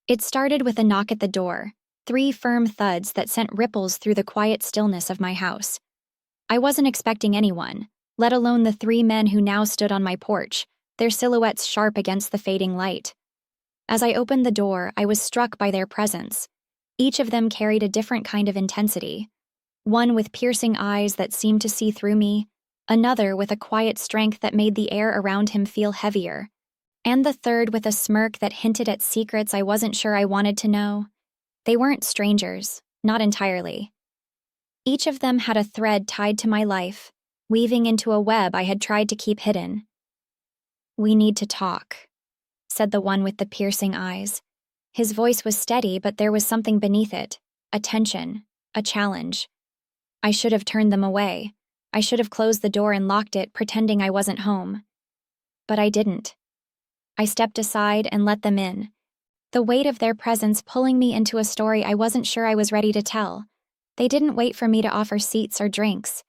It started with a knock at the door, 3 firm thuds that sent ripples through the quiet stillness of my house. I wasn't expecting anyone, let alone the 3 men who now stood on my porch, their silhouettes sharp against the fading light. As I opened the door, I was struck by their presence. Each of them carried a different kind of intensity. One with piercing eyes that seemed to see through me, another with a quiet strength that made the air around him feel heavier, and the third with a smirk that hinted at secrets I wasn't sure I wanted to know. They weren't strangers, not entirely. Each of them had a thread tied to my life, weaving into a web I had tried to keep hidden. "We need to talk," said the one with the piercing eyes. His voice was steady, but there was something beneath it, a tension, a challenge. I should have turned them away. I should have closed the door and locked it, pretending I wasn't home. But I didn't. I stepped aside and let them in, the weight of their presence pulling me into a story I wasn't sure I was ready to tell. They didn't wait for me to offer seats or drinks.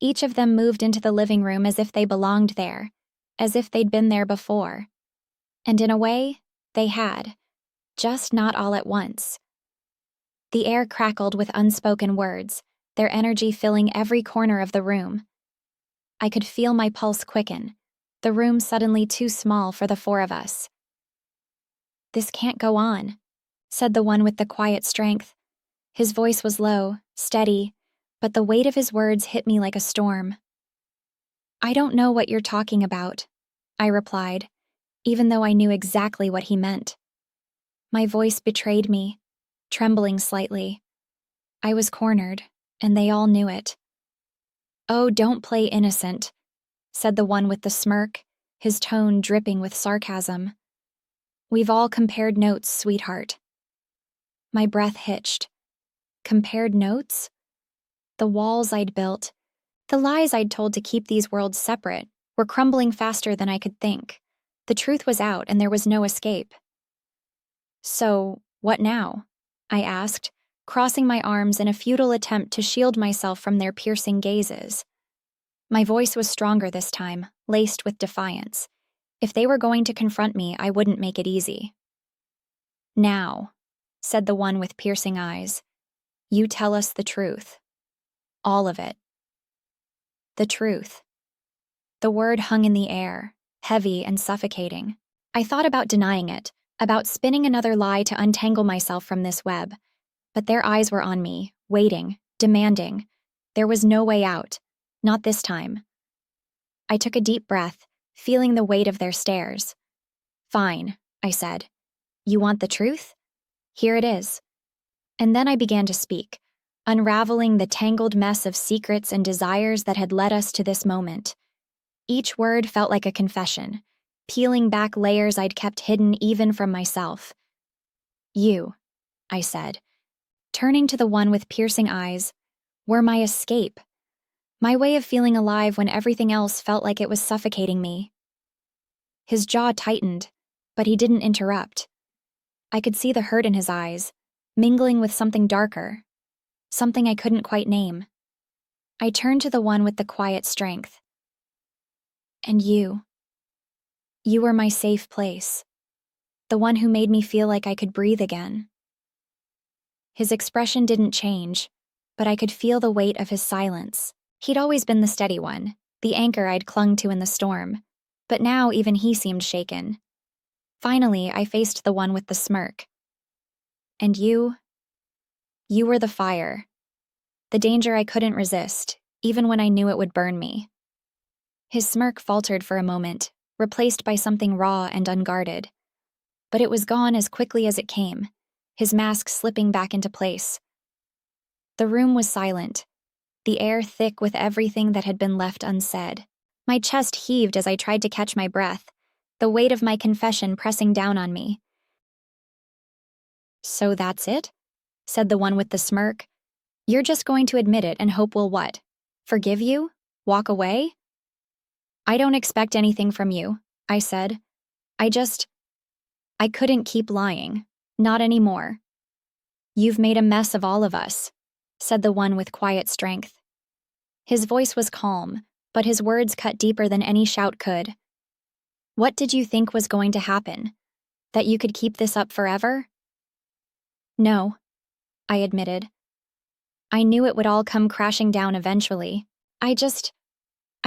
Each of them moved into the living room as if they belonged there, as if they'd been there before. And in a way, they had, just not all at once. The air crackled with unspoken words, their energy filling every corner of the room. I could feel my pulse quicken, the room suddenly too small for the 4 of us. "This can't go on," said the one with the quiet strength. His voice was low, steady, but the weight of his words hit me like a storm. "I don't know what you're talking about," I replied, even though I knew exactly what he meant. My voice betrayed me, trembling slightly. I was cornered, and they all knew it. "Oh, don't play innocent," said the one with the smirk, his tone dripping with sarcasm. "We've all compared notes, sweetheart." My breath hitched. Compared notes? The walls I'd built, the lies I'd told to keep these worlds separate, were crumbling faster than I could think. The truth was out, and there was no escape. "So, what now?" I asked, crossing my arms in a futile attempt to shield myself from their piercing gazes. My voice was stronger this time, laced with defiance. If they were going to confront me, I wouldn't make it easy. "Now," said the one with piercing eyes, "you tell us the truth. All of it." The truth. The word hung in the air, heavy and suffocating. I thought about denying it, about spinning another lie to untangle myself from this web. But their eyes were on me, waiting, demanding. There was no way out. Not this time. I took a deep breath, feeling the weight of their stares. "Fine," I said. "You want the truth? Here it is." And then I began to speak, unraveling the tangled mess of secrets and desires that had led us to this moment. Each word felt like a confession, peeling back layers I'd kept hidden even from myself. "You," I said, turning to the one with piercing eyes, "were my escape. My way of feeling alive when everything else felt like it was suffocating me." His jaw tightened, but he didn't interrupt. I could see the hurt in his eyes, mingling with something darker, something I couldn't quite name. I turned to the one with the quiet strength. "And you. You were my safe place, the one who made me feel like I could breathe again." His expression didn't change, but I could feel the weight of his silence. He'd always been the steady one, the anchor I'd clung to in the storm, but now even he seemed shaken. Finally, I faced the one with the smirk. "And you were the fire, the danger I couldn't resist, even when I knew it would burn me." His smirk faltered for a moment, replaced by something raw and unguarded. But it was gone as quickly as it came, his mask slipping back into place. The room was silent, the air thick with everything that had been left unsaid. My chest heaved as I tried to catch my breath, the weight of my confession pressing down on me. "So that's it?" said the one with the smirk. "You're just going to admit it and hope we'll what? Forgive you? Walk away?" "I don't expect anything from you," I said. I couldn't keep lying. Not anymore." "You've made a mess of all of us," said the one with quiet strength. His voice was calm, but his words cut deeper than any shout could. "What did you think was going to happen? That you could keep this up forever? No, I admitted. I knew it would all come crashing down eventually. I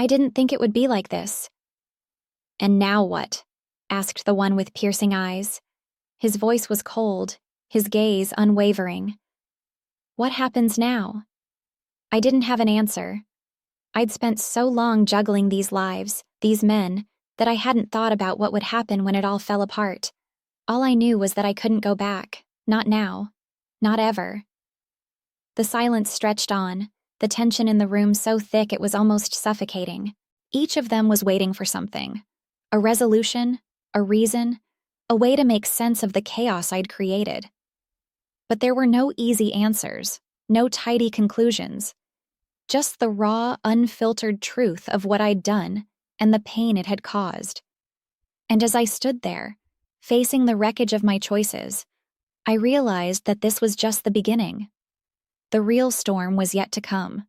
didn't think it would be like this. And now what? Asked the one with piercing eyes. His voice was cold, his gaze unwavering. What happens now? I didn't have an answer. I'd spent so long juggling these lives, these men, that I hadn't thought about what would happen when it all fell apart. All I knew was that I couldn't go back. Not now. Not ever. The silence stretched on, the tension in the room so thick it was almost suffocating. Each of them was waiting for something. A resolution, a reason, a way to make sense of the chaos I'd created. But there were no easy answers, no tidy conclusions. Just the raw, unfiltered truth of what I'd done and the pain it had caused. And as I stood there, facing the wreckage of my choices, I realized that this was just the beginning. The real storm was yet to come.